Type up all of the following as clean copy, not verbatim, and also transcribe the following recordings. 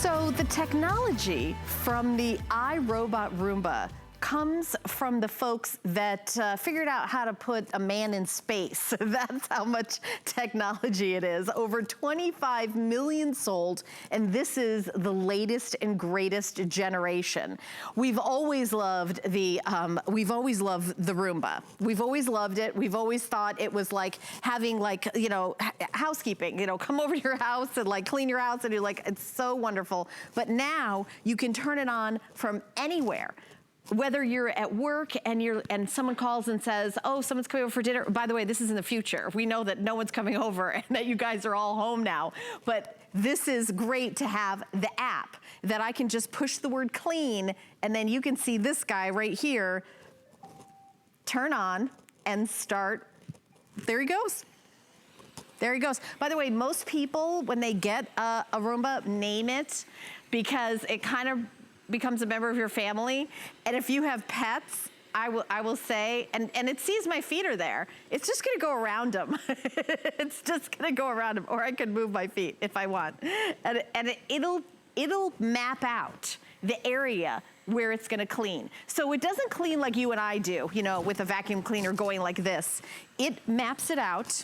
So the technology from the iRobot Roomba comes from the folks that figured out how to put a man in space. That's how much technology it is. Over 25 million sold, and this is the latest and greatest generation. We've always loved the Roomba. We've always loved it. We've always thought it was like having like, you know, housekeeping, you know, come over to your house and like clean your house, and you're like, it's so wonderful. But now you can turn it on from anywhere. Whether you're at work and someone calls and says, oh, someone's coming over for dinner. By the way, this is in the future. We know that no one's coming over and that you guys are all home now. But this is great to have the app that I can just push the word clean, and then you can see this guy right here, turn on and start. There he goes. There he goes. By the way, most people, when they get a Roomba, name it, because it kind of becomes a member of your family. And if you have pets, I will say, and it sees my feet are there, it's just gonna go around them. It's just gonna go around them, or I can move my feet if I want. And it'll map out the area where it's gonna clean. So it doesn't clean like you and I do, you know, with a vacuum cleaner going like this. It maps it out,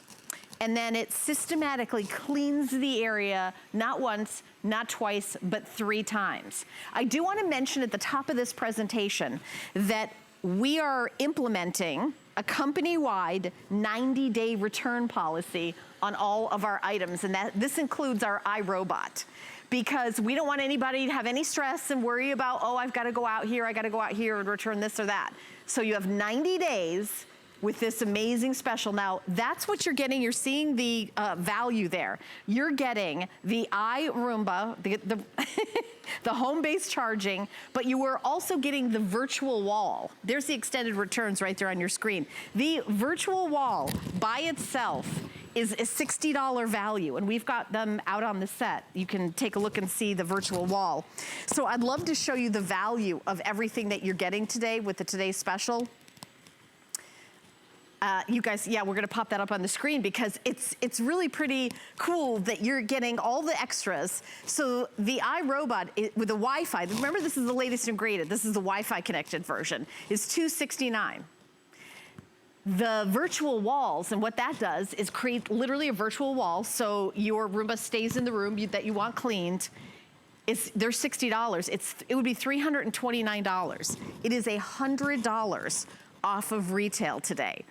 and then it systematically cleans the area, not once, not twice, but 3 times. I do want to mention at the top of this presentation that we are implementing a company-wide 90-day return policy on all of our items, and that this includes our iRobot, because we don't want anybody to have any stress and worry about, oh, I've got to go out here, I got to go out here and return this or that. So you have 90 days with this amazing special. Now, that's what you're getting. You're seeing the value there. You're getting the iRoomba, the home-based charging, but you are also getting the virtual wall. There's the extended returns right there on your screen. The virtual wall by itself is a $60 value, and we've got them out on the set. You can take a look and see the virtual wall. So I'd love to show you the value of everything that you're getting today with the today's special. You guys, yeah, we're gonna pop that up on the screen because it's really pretty cool that you're getting all the extras. So the iRobot with the Wi-Fi, remember this is the latest and greatest, this is the Wi-Fi connected version, is $269. The virtual walls, and what that does is create literally a virtual wall, so your Roomba stays in the room that you want cleaned. They're $60, it would be $329. It is $100 off of retail today.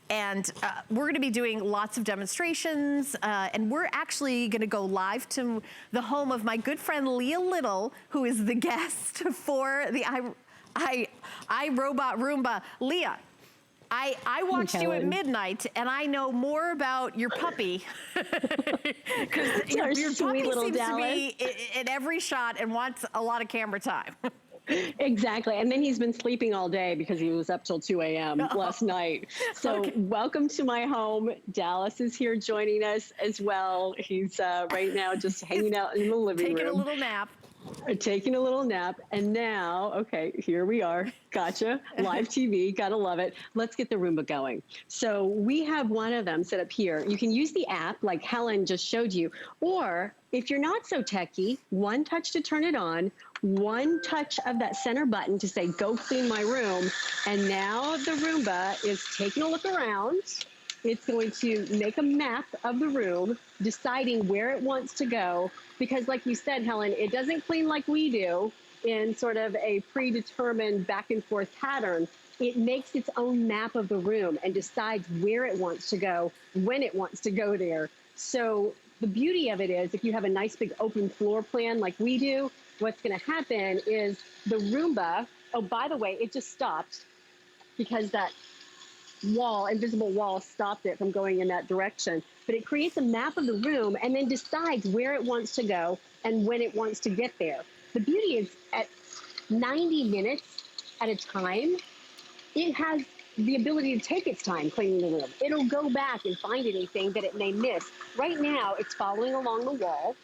And we're gonna be doing lots of demonstrations, and we're actually gonna go live to the home of my good friend Leah Little, who is the guest for the iRobot Roomba. Leah, I watched you at midnight, and I know more about your puppy, because your puppy seems to be in every shot and wants a lot of camera time. Exactly. And then he's been sleeping all day because he was up till 2 a.m. last night. So okay. Welcome to my home. Dallas is here joining us as well. He's right now just hanging out in the living room. Taking a little nap. Taking a little nap. And now, okay, here we are. Gotcha. Live TV. Gotta love it. Let's get the Roomba going. So we have one of them set up here. You can use the app like Helen just showed you, or if you're not so techie, one touch to turn it on, one touch of that center button to say, go clean my room. And now the Roomba is taking a look around. It's going to make a map of the room, deciding where it wants to go. Because like you said, Helen, it doesn't clean like we do in sort of a predetermined back and forth pattern. It makes its own map of the room and decides where it wants to go, when it wants to go there. So the beauty of it is, if you have a nice big open floor plan like we do, what's gonna happen is the Roomba, oh, by the way, it just stopped because that wall, invisible wall, stopped it from going in that direction. But it creates a map of the room and then decides where it wants to go and when it wants to get there. The beauty is at 90 minutes at a time, it has the ability to take its time cleaning the room. It'll go back and find anything that it may miss. Right now, it's following along the wall.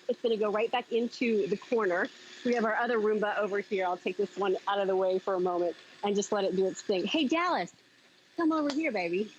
It's gonna go right back into the corner. We have our other Roomba over here. I'll take this one out of the way for a moment and just let it do its thing. Hey, Dallas, come over here, baby.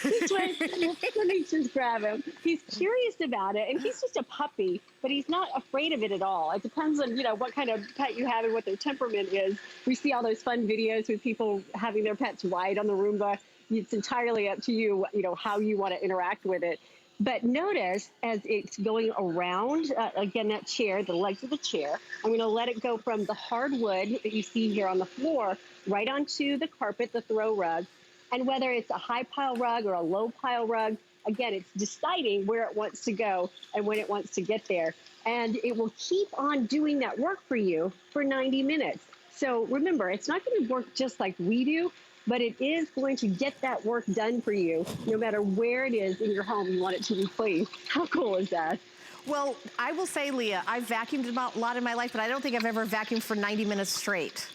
This way, let me just grab him. He's curious about it, and he's just a puppy, but he's not afraid of it at all. It depends on, what kind of pet you have and what their temperament is. We see all those fun videos with people having their pets ride on the Roomba. It's entirely up to you, how you want to interact with it. But notice as it's going around, again, that chair, the legs of the chair, I'm going to let it go from the hardwood that you see here on the floor right onto the carpet, the throw rug. And whether it's a high pile rug or a low pile rug, again, it's deciding where it wants to go and when it wants to get there. And it will keep on doing that work for you for 90 minutes. So remember, it's not going to work just like we do, but it is going to get that work done for you, no matter where it is in your home you want it to be clean. How cool is that? Well, I will say, Leah, I've vacuumed a lot in my life, but I don't think I've ever vacuumed for 90 minutes straight.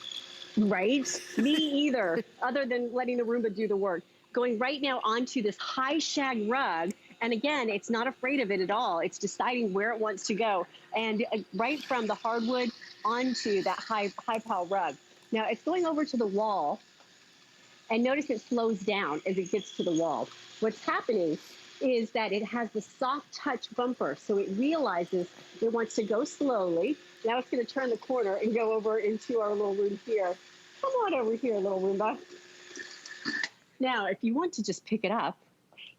Right? Me either, other than letting the Roomba do the work. Going right now onto this high shag rug, and again, it's not afraid of it at all. It's deciding where it wants to go. And right from the hardwood onto that high pile rug. Now, it's going over to the wall. And notice it slows down as it gets to the wall. What's happening is that it has the soft touch bumper, so it realizes it wants to go slowly. Now it's going to turn the corner and go over into our little room here. Come on over here, little Roomba. Now, if you want to just pick it up,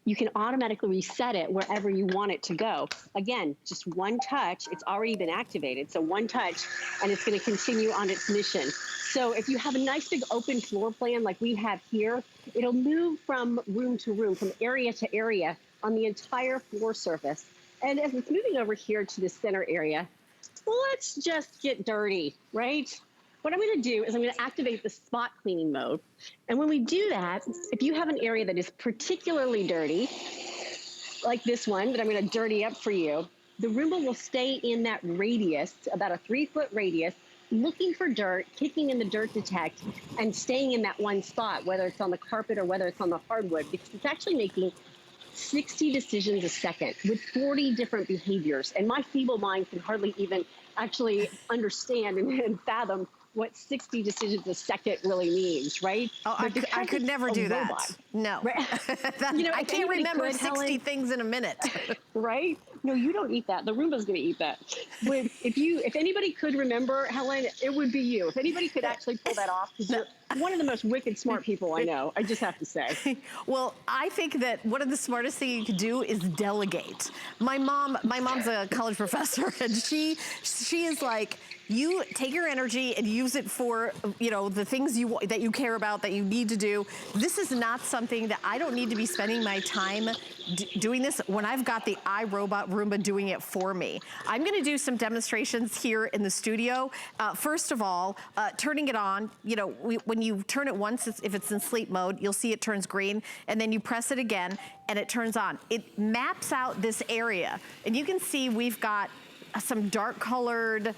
you can automatically reset it wherever you want it to go. Again, just one touch, it's already been activated. So one touch, and it's going to continue on its mission. So if you have a nice big open floor plan like we have here, it'll move from room to room, from area to area on the entire floor surface. And as it's moving over here to the center area, let's just get dirty, right? What I'm going to do is I'm going to activate the spot cleaning mode. And when we do that, if you have an area that is particularly dirty, like this one that I'm going to dirty up for you, the Roomba will stay in that radius, about a 3-foot radius, looking for dirt, kicking in the dirt detect, and staying in that one spot, whether it's on the carpet or whether it's on the hardwood, because it's actually making 60 decisions a second with 40 different behaviors. And my feeble mind can hardly even actually understand and fathom what 60 decisions a second really means, right? Oh, I could never do that. No. Right? I can't remember 60 Helen, things in a minute. Right? No, you don't eat that. The Roomba's going to eat that. But if anybody could remember, Helen, it would be you. If anybody could actually pull that off, because you're one of the most wicked smart people I know, I just have to say. Well, I think that one of the smartest things you could do is delegate. My mom's a college professor, and she is like, you take your energy and use it for, the things that you care about, that you need to do. This is not something that I don't need to be spending my time doing this when I've got the iRobot Roomba doing it for me. I'm gonna do some demonstrations here in the studio. First of all, turning it on, when you turn it once, if it's in sleep mode, you'll see it turns green, and then you press it again and it turns on. It maps out this area, and you can see we've got some dark colored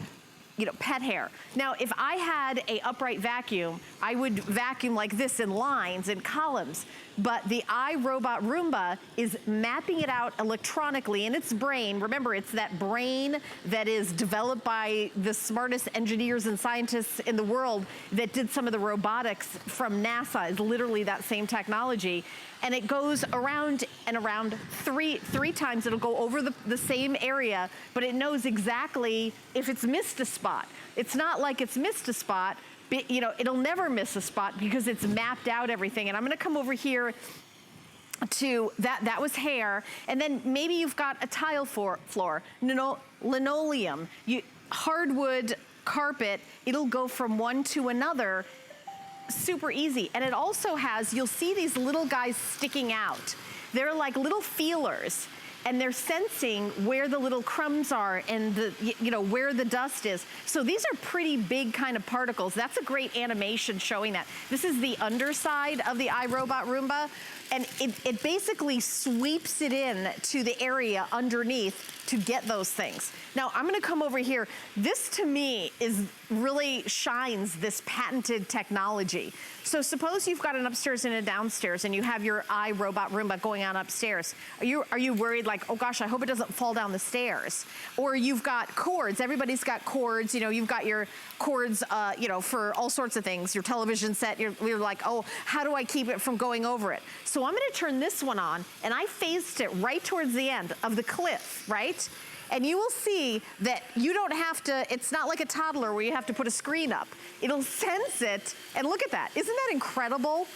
pet hair. Now, if I had a upright vacuum, I would vacuum like this in lines and columns, but the iRobot Roomba is mapping it out electronically in its brain. Remember, it's that brain that is developed by the smartest engineers and scientists in the world that did some of the robotics from NASA, is literally that same technology. And it goes around and around three times. It'll go over the same area, but it knows exactly if it's missed a spot. It's not like it's missed a spot, but, it'll never miss a spot because it's mapped out everything. And I'm gonna come over here to that was hair, and then maybe you've got a tile floor, linoleum, hardwood carpet. It'll go from one to another. Super easy. And it also has, you'll see these little guys sticking out. They're like little feelers, and they're sensing where the little crumbs are and where the dust is. So these are pretty big kind of particles. That's a great animation showing that. This is the underside of the iRobot Roomba, and it basically sweeps it in to the area underneath to get those things. Now, I'm gonna come over here. This, to me, really shines this patented technology. So suppose you've got an upstairs and a downstairs, and you have your iRobot Roomba going on upstairs. Are you worried, like, like, oh gosh, I hope it doesn't fall down the stairs. Or you've got cords, everybody's got cords, you know, you've got your cords, you know, for all sorts of things, your television set, you're like, oh, how do I keep it from going over it? So I'm gonna turn this one on, and I faced it right towards the end of the cliff, right? And you will see that you don't have to, it's not like a toddler where you have to put a screen up. It'll sense it, and look at that. Isn't that incredible?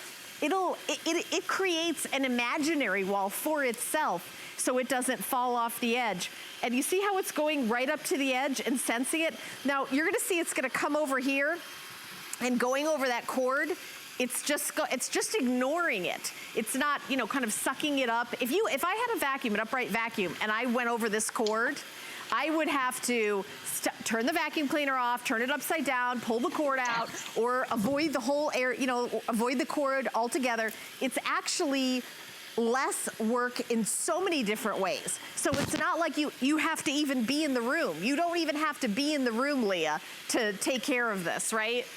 It creates an imaginary wall for itself so it doesn't fall off the edge. And you see how it's going right up to the edge and sensing it? Now, you're gonna see it's gonna come over here and going over that cord. It's just ignoring it. It's not, you know, kind of sucking it up. If I had a vacuum, an upright vacuum, and I went over this cord, I would have to turn the vacuum cleaner off, turn it upside down, pull the cord out, or avoid the whole air, you know, avoid the cord altogether. It's actually less work in so many different ways. So it's not like you have to even be in the room. You don't even have to be in the room, Leah, to take care of this, right?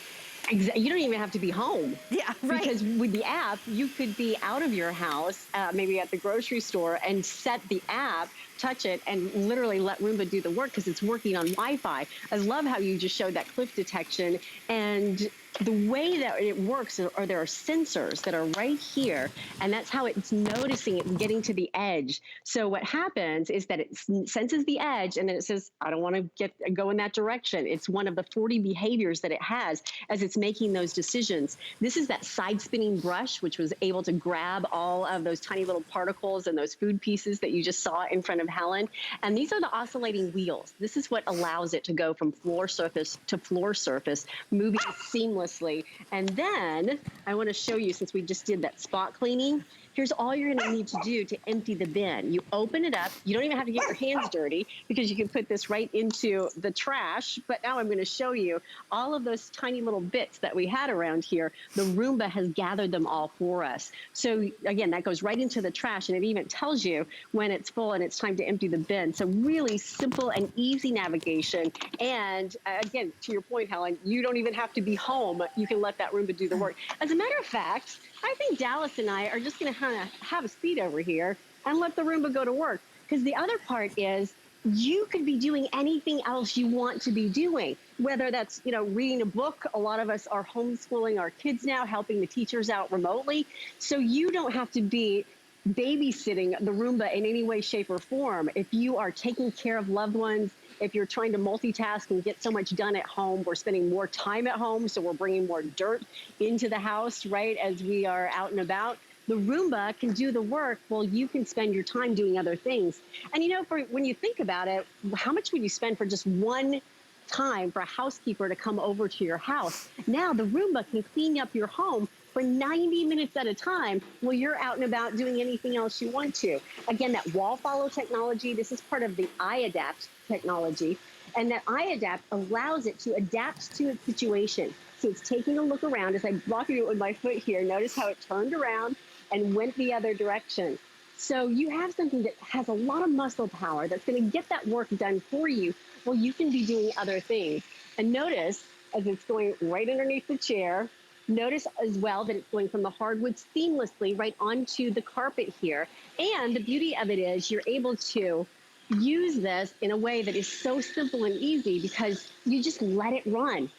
Exactly. You don't even have to be home. Yeah, right. Because with the app, you could be out of your house, maybe at the grocery store, and set the app, touch it, and literally let Roomba do the work because it's working on Wi-Fi. I love how you just showed that cliff detection. And the way that it works are there are sensors that are right here, and that's how it's noticing it getting to the edge. So what happens is that it senses the edge, and then it says, I don't want to go in that direction. It's one of the 40 behaviors that it has as it's making those decisions. This is that side spinning brush, which was able to grab all of those tiny little particles and those food pieces that you just saw in front of Helen. And these are the oscillating wheels. This is what allows it to go from floor surface to floor surface, moving seamlessly. And then I want to show you, since we just did that spot cleaning, here's all you're going to need to do to empty the bin. You open it up. You don't even have to get your hands dirty because you can put this right into the trash. But now I'm going to show you all of those tiny little bits that we had around here. The Roomba has gathered them all for us. So again, that goes right into the trash, and it even tells you when it's full and it's time to empty the bin. So really simple and easy navigation. And again, to your point, Helen, you don't even have to be home. You can let that Roomba do the work. As a matter of fact, I think Dallas and I are just going to kind of have a seat over here and let the Roomba go to work. Because the other part is you could be doing anything else you want to be doing, whether that's, you know, reading a book. A lot of us are homeschooling our kids now, helping the teachers out remotely. So you don't have to be babysitting the Roomba in any way, shape, or form. If you are taking care of loved ones, if you're trying to multitask and get so much done at home, we're spending more time at home, so we're bringing more dirt into the house, right, as we are out and about. The Roomba can do the work while you can spend your time doing other things. And you know, when you think about it, how much would you spend for just one time for a housekeeper to come over to your house? Now the Roomba can clean up your home for 90 minutes at a time while you're out and about doing anything else you want to. Again, that wall follow technology, this is part of the iAdapt technology. And that iAdapt allows it to adapt to its situation. So it's taking a look around. As I walk through it with my foot here, notice how it turned around and went the other direction. So you have something that has a lot of muscle power that's going to get that work done for you while you can be doing other things. And notice as it's going right underneath the chair, notice as well that it's going from the hardwood seamlessly right onto the carpet here. And the beauty of it is you're able to use this in a way that is so simple and easy because you just let it run.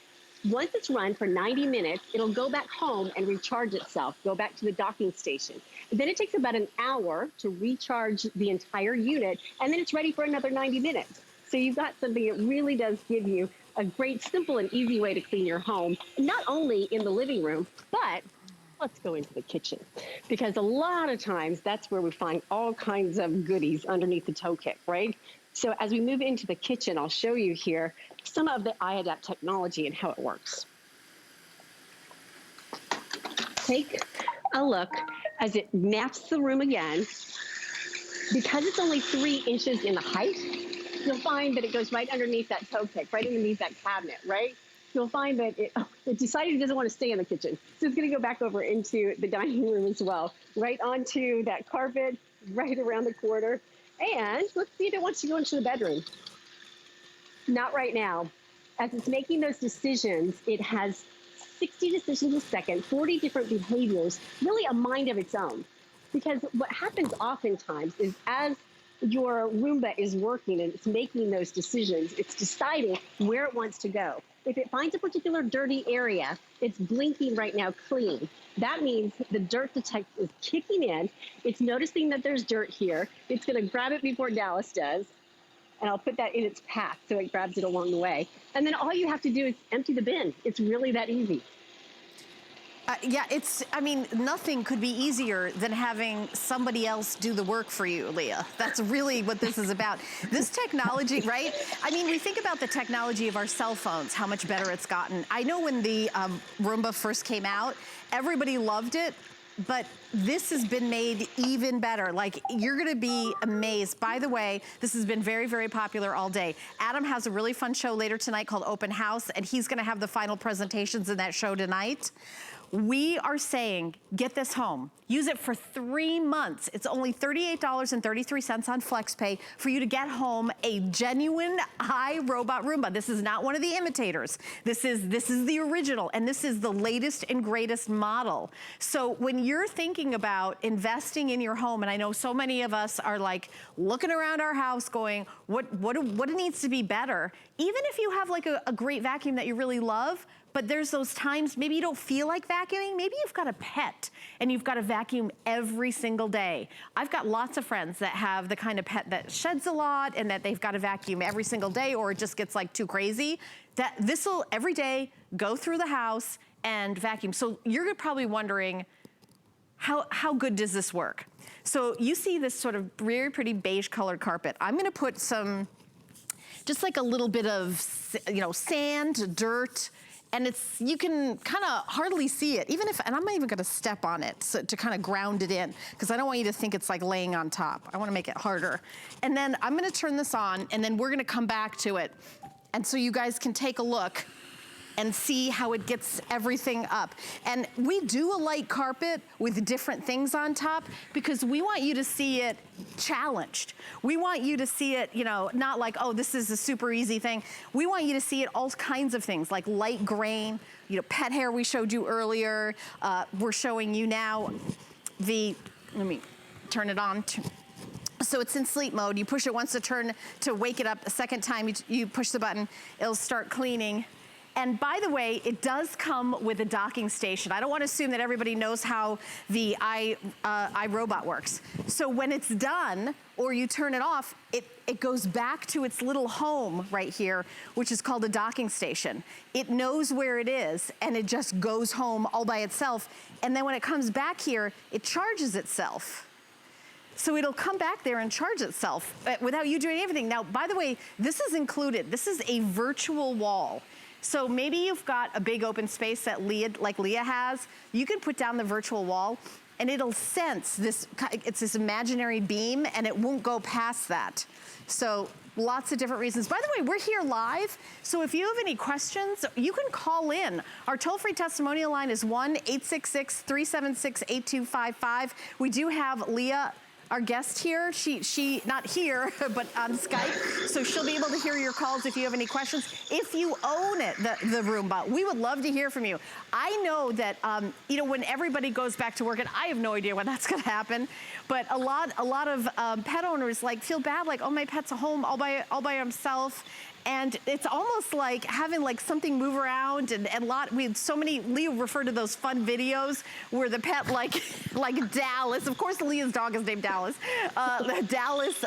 Once it's run for 90 minutes, it'll go back home and recharge itself, go back to the docking station. Then it takes about an hour to recharge the entire unit, and then it's ready for another 90 minutes. So you've got something that really does give you a great, simple, and easy way to clean your home, not only in the living room, but let's go into the kitchen, because a lot of times that's where we find all kinds of goodies underneath the toe kick, right? So as we move into the kitchen, I'll show you here some of the iAdapt technology and how it works. Take a look as it maps the room again. Because it's only 3 inches in the height, you'll find that it goes right underneath that toe kick, right underneath that cabinet, right? You'll find that it decided it doesn't want to stay in the kitchen. So it's going to go back over into the dining room as well, right onto that carpet, right around the corner. And let's see if it wants to go into the bedroom. Not right now. As it's making those decisions, it has 60 decisions a second, 40 different behaviors, really a mind of its own. Because what happens oftentimes is as your Roomba is working and it's making those decisions. It's deciding where it wants to go. If it finds a particular dirty area, it's blinking right now clean. That means the dirt detect is kicking in. It's noticing that there's dirt here. It's going to grab it before Dallas does. And I'll put that in its path so it grabs it along the way. And then all you have to do is empty the bin. It's really that easy. Yeah, I mean, nothing could be easier than having somebody else do the work for you, Leah. That's really what this is about. This technology, right? I mean, we think about the technology of our cell phones, how much better it's gotten. I know when the Roomba first came out, everybody loved it, but this has been made even better. Like, you're gonna be amazed. By the way, this has been very, very popular all day. Adam has a really fun show later tonight called Open House, and he's gonna have the final presentations in that show tonight. We are saying, get this home. Use it for 3 months. It's only $38.33 on FlexPay for you to get home a genuine iRobot Roomba. This is not one of the imitators. This is the original, and this is the latest and greatest model. So when you're thinking about investing in your home, and I know so many of us are like looking around our house going, what needs to be better? Even if you have like a great vacuum that you really love, but there's those times maybe you don't feel like vacuuming. Maybe you've got a pet and you've got to vacuum every single day. I've got lots of friends that have the kind of pet that sheds a lot and that they've got to vacuum every single day, or it just gets like too crazy. That this'll every day go through the house and vacuum. So you're probably wondering, how good does this work? So you see this sort of very pretty beige colored carpet. I'm gonna put some, just like a little bit of, you know, sand, dirt, and you can kind of hardly see it, even if, and I'm not even gonna step on it to kind of ground it in, because I don't want you to think it's like laying on top. I wanna make it harder. And then I'm gonna turn this on, and then we're gonna come back to it. And so you guys can take a look and see how it gets everything up. And we do a light carpet with different things on top because we want you to see it challenged. We want you to see it, you know, not like, oh, this is a super easy thing. We want you to see it all kinds of things, like light grain, you know, pet hair we showed you earlier. We're showing you now let me turn it on. So it's in sleep mode. You push it once to wake it up. A second time you push the button, it'll start cleaning. And by the way, it does come with a docking station. I don't want to assume that everybody knows how the iRobot works. So when it's done, or you turn it off, it goes back to its little home right here, which is called a docking station. It knows where it is, and it just goes home all by itself. And then when it comes back here, it charges itself. So it'll come back there and charge itself without you doing anything. Now, by the way, this is included. This is a virtual wall. So maybe you've got a big open space that like Leah has. You can put down the virtual wall and it'll sense this, it's this imaginary beam, and it won't go past that. So lots of different reasons. By the way, we're here live, so if you have any questions, you can call in. Our toll-free testimonial line is 1-866-376-8255. We do have Leah, our guest here. She not here, but on Skype. So she'll be able to hear your calls if you have any questions. If you own it, the Roomba, we would love to hear from you. I know that, you know, when everybody goes back to work, and I have no idea when that's gonna happen, but a lot of pet owners like feel bad, like, oh, my pet's at home all by himself. And it's almost like having like something move around, and we had so many, Leah referred to those fun videos where the pet like Dallas, of course Leah's dog is named Dallas, Dallas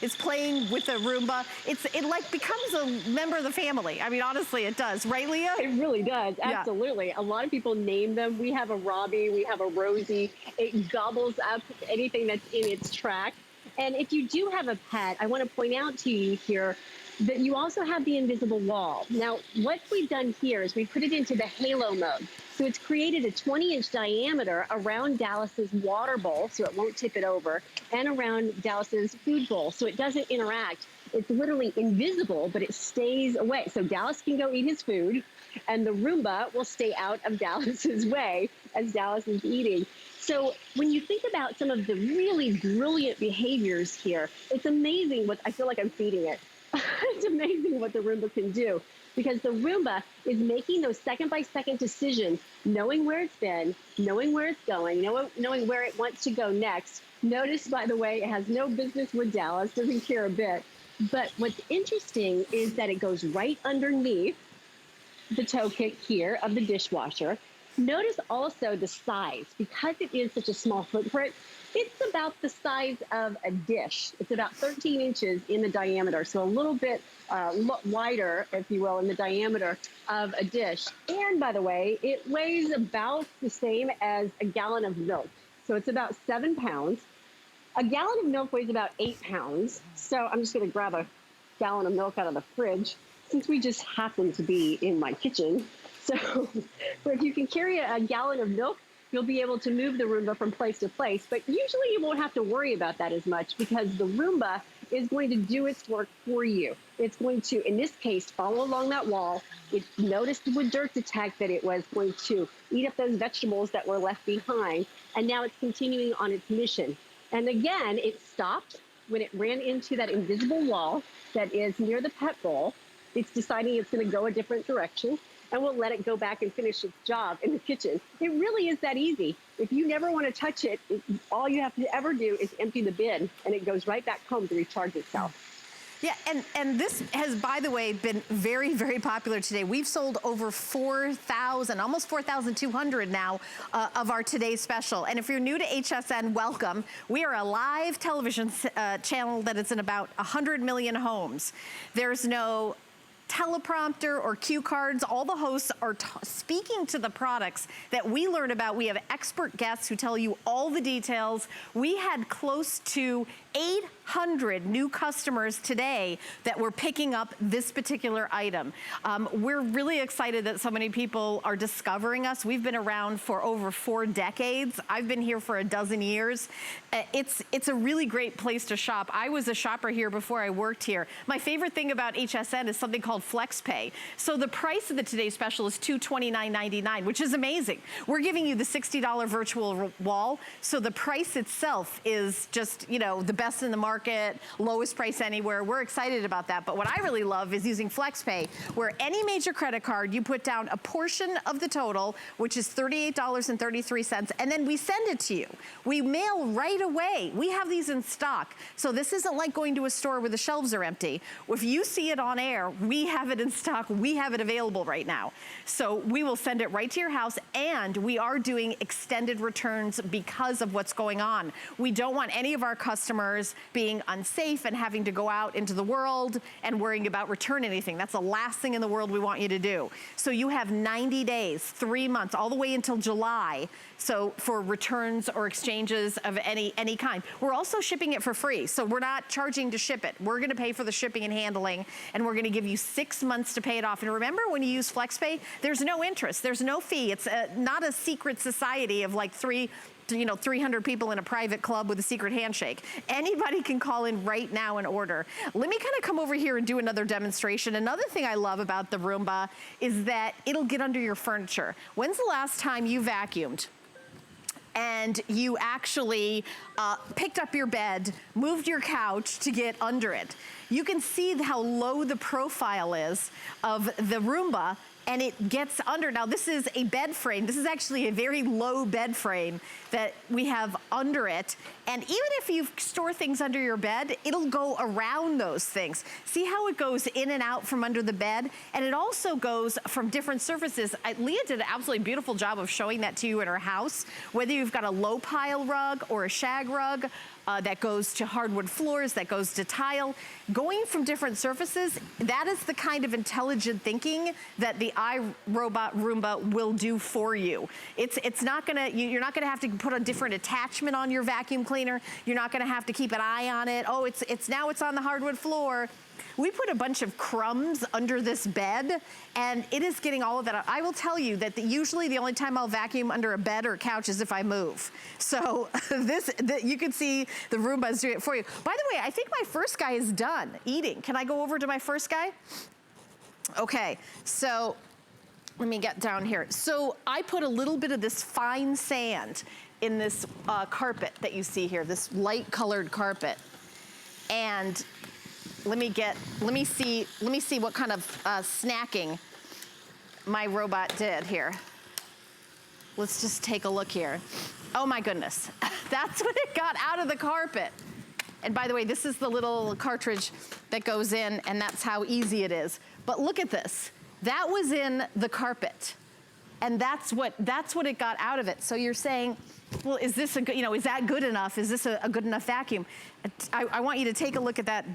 is playing with the Roomba. It like becomes a member of the family. I mean, honestly, it does, right, Leah? It really does, absolutely. Yeah. A lot of people name them. We have a Robbie, we have a Rosie. It gobbles up anything that's in its track. And if you do have a pet, I want to point out to you here that you also have the invisible wall. Now, what we've done here is we put it into the halo mode. So it's created a 20-inch diameter around Dallas's water bowl, so it won't tip it over, and around Dallas's food bowl, so it doesn't interact. It's literally invisible, but it stays away. So Dallas can go eat his food, and the Roomba will stay out of Dallas's way as Dallas is eating. So when you think about some of the really brilliant behaviors here, it's amazing what, I feel like I'm feeding it. It's amazing what the Roomba can do. because the Roomba is making those second-by-second decisions, knowing where it's been, knowing where it's going, knowing where it wants to go next. Notice, by the way, it has no business with Dallas, doesn't care a bit. But what's interesting is that it goes right underneath the toe kick here of the dishwasher. Notice also the size. Because it is such a small footprint, it's about the size of a dish. It's about 13 inches in the diameter, so a little bit wider, if you will, in the diameter of a dish. And by the way, it weighs about the same as a gallon of milk. So it's about 7 pounds. A gallon of milk weighs about 8 pounds. So I'm just gonna grab a gallon of milk out of the fridge since we just happen to be in my kitchen. So if you can carry a gallon of milk, you'll be able to move the Roomba from place to place. But usually you won't have to worry about that as much because the Roomba is going to do its work for you. It's going to, in this case, follow along that wall. It noticed with dirt detect that it was going to eat up those vegetables that were left behind. And now it's continuing on its mission. And again, it stopped when it ran into that invisible wall that is near the pet bowl. It's deciding it's going to go a different direction, and we'll let it go back and finish its job in the kitchen. It really is that easy. If you never want to touch it, all you have to ever do is empty the bin, and it goes right back home to recharge itself. Yeah, and this has, by the way, been very, very popular today. We've sold over 4,000, almost 4,200 now of our today's special. And if you're new to HSN, welcome. We are a live television channel that is in about 100 million homes. There's no teleprompter or cue cards. All the hosts are speaking to the products that we learn about. We have expert guests who tell you all the details. We had close to 800 new customers today that were picking up this particular item. We're really excited that so many people are discovering us. We've been around for over 4 decades. I've been here for a dozen years. It's a really great place to shop. I was a shopper here before I worked here. My favorite thing about HSN is something called FlexPay. So the price of the today's special is $229.99, which is amazing. We're giving you the $60 virtual wall. So the price itself is just, you know, the best in the market, lowest price anywhere. We're excited about that. But what I really love is using FlexPay, where any major credit card, you put down a portion of the total, which is $38.33, and then we send it to you. We mail right away. We have these in stock. So this isn't like going to a store where the shelves are empty. If you see it on air, we have it in stock. We have it available right now. So we will send it right to your house, and we are doing extended returns because of what's going on. We don't want any of our customers being unsafe and having to go out into the world and worrying about returning anything. That's the last thing in the world we want you to do. So you have 90 days, 3 months, all the way until July. So for returns or exchanges of any kind. We're also shipping it for free. So we're not charging to ship it. We're gonna pay for the shipping and handling, and we're gonna give you 6 months to pay it off. And remember, when you use FlexPay, there's no interest, there's no fee. It's not a secret society of like 300 people in a private club with a secret handshake. Anybody can call in right now and order. Let me kind of come over here and do another demonstration. Another thing I love about the Roomba is that it'll get under your furniture. When's the last time you vacuumed and you actually picked up your bed, moved your couch to get under it? You can see how low the profile is of the Roomba, and it gets under. Now this is a bed frame. This is actually a very low bed frame that we have under it. And even if you store things under your bed, it'll go around those things. See how it goes in and out from under the bed? And it also goes from different surfaces. Leah did an absolutely beautiful job of showing that to you in her house. Whether you've got a low pile rug or a shag rug, that goes to hardwood floors, that goes to tile. Going from different surfaces, that is the kind of intelligent thinking that the iRobot Roomba will do for you. It's not gonna, you're not gonna have to put a different attachment on your vacuum cleaner. You're not gonna have to keep an eye on it. Oh, now it's on the hardwood floor. We put a bunch of crumbs under this bed, and it is getting all of that out. I will tell you that usually the only time I'll vacuum under a bed or a couch is if I move. So you can see the Roomba is doing it for you. By the way, I think my first guy is done eating. Can I go over to my first guy? Okay, so let me get down here. So I put a little bit of this fine sand in this carpet that you see here, this light colored carpet. And let me see what kind of snacking my robot did here. Let's just take a look here. Oh my goodness, that's what it got out of the carpet. And by the way, this is the little cartridge that goes in, and that's how easy it is. But look at this. That was in the carpet, and that's what it got out of it. So you're saying, well, is this a good, is that good enough? Is this a good enough vacuum? I want you to take a look at that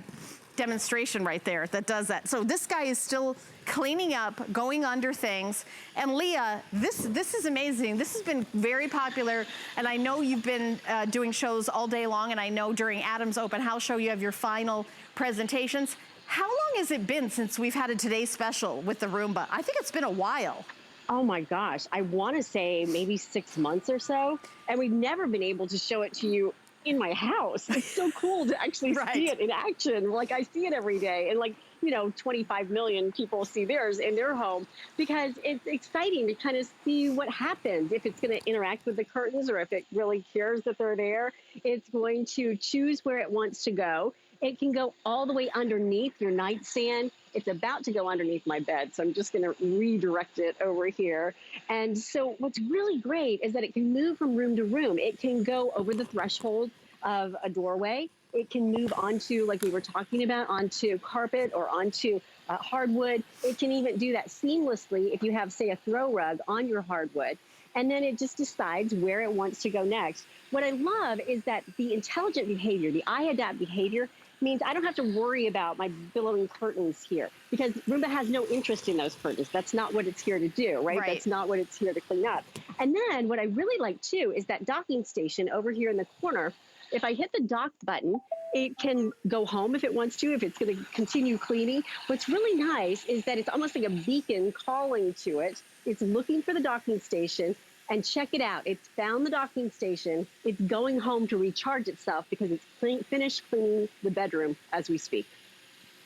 demonstration right there that does that. So this guy is still cleaning up, going under things. And Leah, this is amazing. This has been very popular, and I know you've been doing shows all day long, and I know during Adam's open house show you have your final presentations. How long has it been since we've had a Today Special with the Roomba? I think it's been a while. Oh my gosh, I want to say maybe 6 months or so, and we've never been able to show it to you in my house. It's so cool to actually see it in action. Like, I see it every day, and 25 million people see theirs in their home, because it's exciting to kind of see what happens, if it's going to interact with the curtains or if it really cares that they're there. It's going to choose where it wants to go. It can go all the way underneath your nightstand. It's about to go underneath my bed, so I'm just going to redirect it over here. And so what's really great is that it can move from room to room. It can go over the threshold of a doorway. It can move onto, like we were talking about, onto carpet or onto hardwood. It can even do that seamlessly if you have, say, a throw rug on your hardwood. And then it just decides where it wants to go next. What I love is that the intelligent behavior, the iAdapt behavior, means I don't have to worry about my billowing curtains here, because Roomba has no interest in those curtains. That's not what it's here to do, right? That's not what it's here to clean up. And then what I really like too is that docking station over here in the corner. If I hit the dock button, it can go home if it wants to, if it's going to continue cleaning. What's really nice is that it's almost like a beacon calling to it. It's looking for the docking station. And check it out. It's found the docking station. It's going home to recharge itself because it's finished cleaning the bedroom as we speak.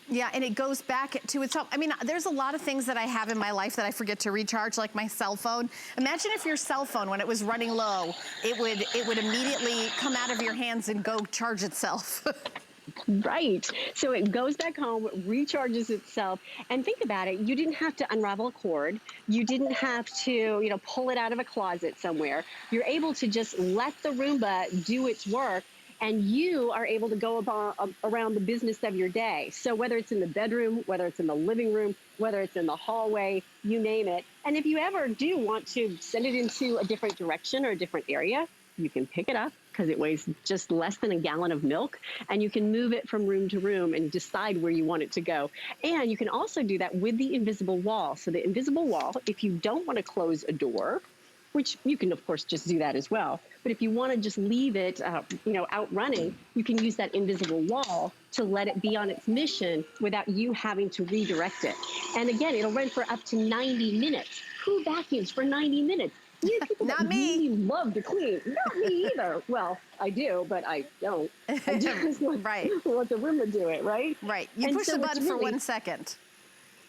Yeah, and it goes back to itself. I mean, there's a lot of things that I have in my life that I forget to recharge, like my cell phone. Imagine if your cell phone, when it was running low, it would immediately come out of your hands and go charge itself. Right. So it goes back home, recharges itself. And think about it. You didn't have to unravel a cord. You didn't have to, pull it out of a closet somewhere. You're able to just let the Roomba do its work, and you are able to go around the business of your day. So whether it's in the bedroom, whether it's in the living room, whether it's in the hallway, you name it. And if you ever do want to send it into a different direction or a different area, you can pick it up, because it weighs just less than a gallon of milk, and you can move it from room to room and decide where you want it to go. And you can also do that with the invisible wall. So the invisible wall, if you don't want to close a door, which you can, of course, just do that as well. But if you want to just leave it, out running, you can use that invisible wall to let it be on its mission without you having to redirect it. And again, it'll run for up to 90 minutes. Who vacuums for 90 minutes? You know, people that really love to clean. Not me either. Well, I do, but I don't. I just want the Roomba to do it, right? Right. You push the button for 1 second.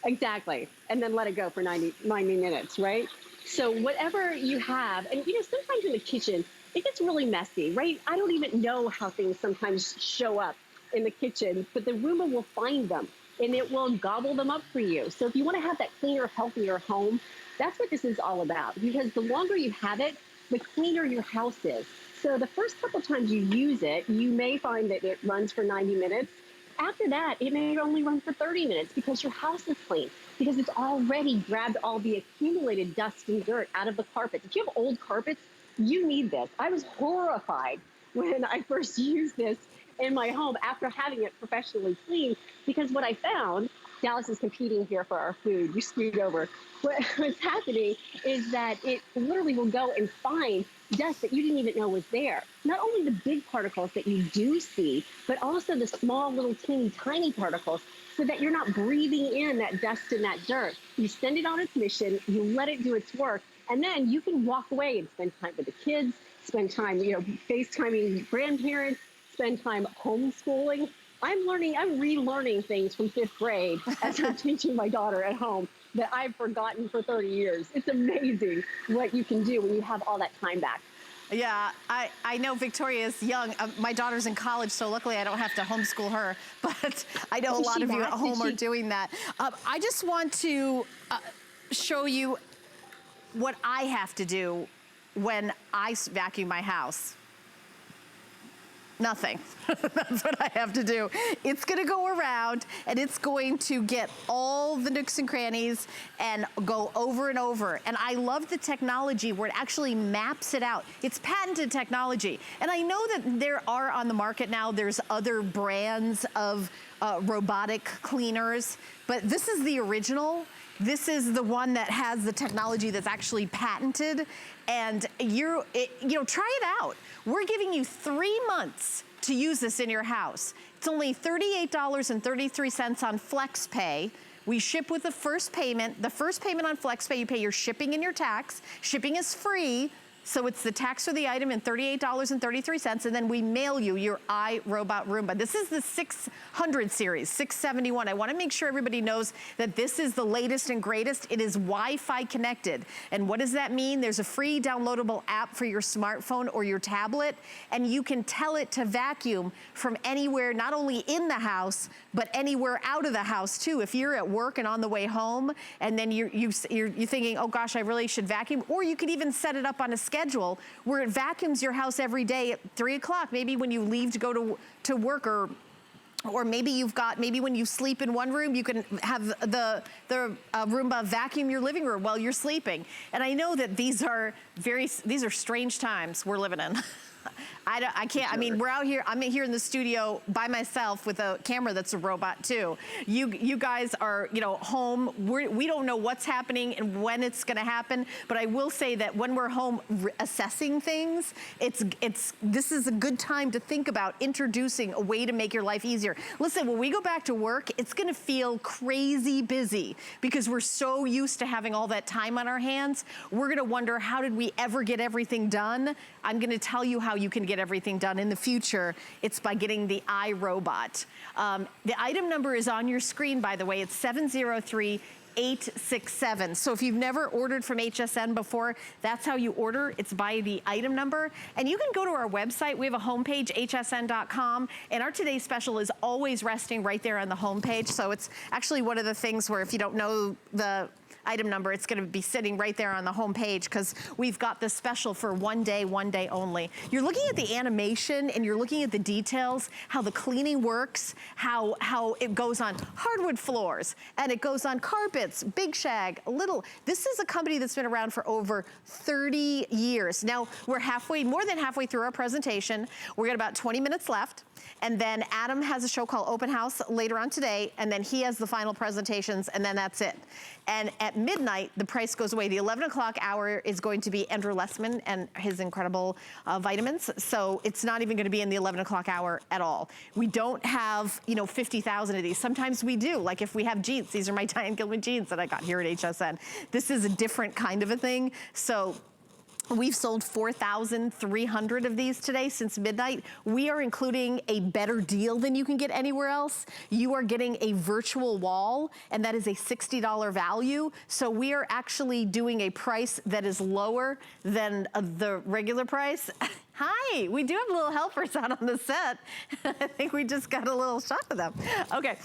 Exactly. And then let it go for 90 minutes, right? So whatever you have, and sometimes in the kitchen, it gets really messy, right? I don't even know how things sometimes show up in the kitchen, but the Roomba will find them, and it will gobble them up for you. So if you want to have that cleaner, healthier home, that's what this is all about, because the longer you have it, the cleaner your house is. So the first couple times you use it, you may find that it runs for 90 minutes. After that, it may only run for 30 minutes because your house is clean, because it's already grabbed all the accumulated dust and dirt out of the carpet. If you have old carpets, you need this. I was horrified when I first used this in my home after having it professionally cleaned, because what I found, Dallas is competing here for our food. You scoot over. What's happening is that it literally will go and find dust that you didn't even know was there. Not only the big particles that you do see, but also the small little teeny tiny particles, so that you're not breathing in that dust and that dirt. You send it on its mission, you let it do its work, and then you can walk away and spend time with the kids, spend time, FaceTiming grandparents, spend time homeschooling. I'm relearning things from 5th grade as I'm teaching my daughter at home that I've forgotten for 30 years. It's amazing what you can do when you have all that time back. Yeah, I know Victoria's young. My daughter's in college, so luckily I don't have to homeschool her. But I know a lot of you at home are doing that. I just want to show you what I have to do when I vacuum my house. Nothing. That's what I have to do. It's gonna go around and it's going to get all the nooks and crannies and go over and over. And I love the technology where it actually maps it out. It's patented technology. And I know that there are on the market now, there's other brands of robotic cleaners, but this is the original. This is the one that has the technology that's actually patented. And try it out. We're giving you 3 months to use this in your house. It's only $38.33 on FlexPay. We ship with the first payment. The first payment on FlexPay, you pay your shipping and your tax. Shipping is free. So it's the tax for the item and $38.33, and then we mail you your iRobot Roomba. This is the 600 series, 671. I wanna make sure everybody knows that this is the latest and greatest. It is Wi-Fi connected. And what does that mean? There's a free downloadable app for your smartphone or your tablet, and you can tell it to vacuum from anywhere, not only in the house, but anywhere out of the house too. If you're at work and on the way home, and then you're thinking, oh gosh, I really should vacuum, or you could even set it up on a schedule where it vacuums your house every day at 3 o'clock, maybe when you leave to go to work, or maybe maybe when you sleep in one room, you can have the Roomba vacuum your living room while you're sleeping. And I know that these are strange times we're living in. I can't, I mean, we're out here, I'm here in the studio by myself with a camera that's a robot too. You guys are, home. We don't know what's happening and when it's gonna happen, but I will say that when we're home assessing things, this is a good time to think about introducing a way to make your life easier. Listen, when we go back to work, it's gonna feel crazy busy because we're so used to having all that time on our hands. We're gonna wonder, how did we ever get everything done? I'm gonna tell you how you can get everything done in the future. It's by getting the iRobot. The item number is on your screen, by the way. It's 703867. So if you've never ordered from HSN before, that's how you order. It's by the item number. And you can go to our website. We have a homepage, hsn.com, and our today's special is always resting right there on the homepage. So it's actually one of the things where if you don't know the item number, it's gonna be sitting right there on the home page because we've got this special for one day only. You're looking at the animation and you're looking at the details, how the cleaning works, how it goes on hardwood floors and it goes on carpets, big shag, little. This is a company that's been around for over 30 years. Now we're more than halfway through our presentation. We've got about 20 minutes left. And then Adam has a show called Open House later on today, and then he has the final presentations, and then that's it. And at midnight, the price goes away. The 11 o'clock hour is going to be Andrew Lessman and his incredible vitamins, so it's not even gonna be in the 11 o'clock hour at all. We don't have, 50,000 of these. Sometimes we do, like if we have jeans. These are my Diane Gilman jeans that I got here at HSN. This is a different kind of a thing, so we've sold 4,300 of these today since midnight. We are including a better deal than you can get anywhere else. You are getting a virtual wall, and that is a $60 value. So we are actually doing a price that is lower than the regular price. Hi, we do have little helpers out on the set. I think we just got a little shot of them. Okay,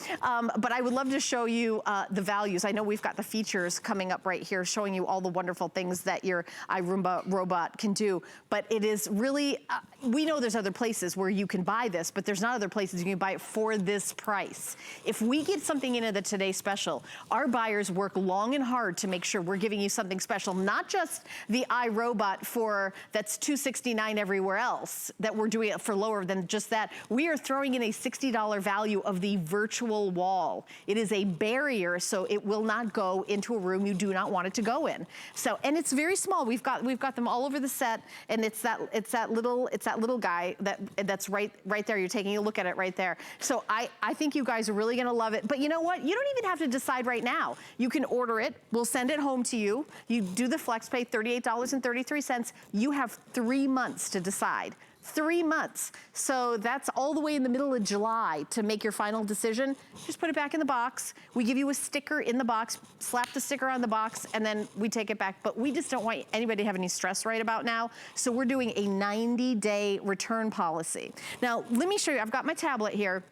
but I would love to show you the values. I know we've got the features coming up right here showing you all the wonderful things that your iRoomba robot can do. But it is really, we know there's other places where you can buy this, but there's not other places you can buy it for this price. If we get something into the Today Special, our buyers work long and hard to make sure we're giving you something special, not just the iRobot that's $269 everywhere else, that we're doing it for lower than just that. We are throwing in a $60 value of the virtual wall. It is a barrier, so it will not go into a room you do not want it to go in. So, and it's very small. We've got them all over the set, and it's that little guy that's right there. You're taking a look at it right there. So I think you guys are really gonna love it. But you know what? You don't even have to decide right now. You can order it. We'll send it home to you. You do the FlexPay, $38.33. You have 3 months to decide. 3 months. So that's all the way in the middle of July to make your final decision. Just put it back in the box. We give you a sticker in the box, slap the sticker on the box, and then we take it back. But we just don't want anybody to have any stress right about now. So we're doing a 90-day return policy. Now, let me show you, I've got my tablet here,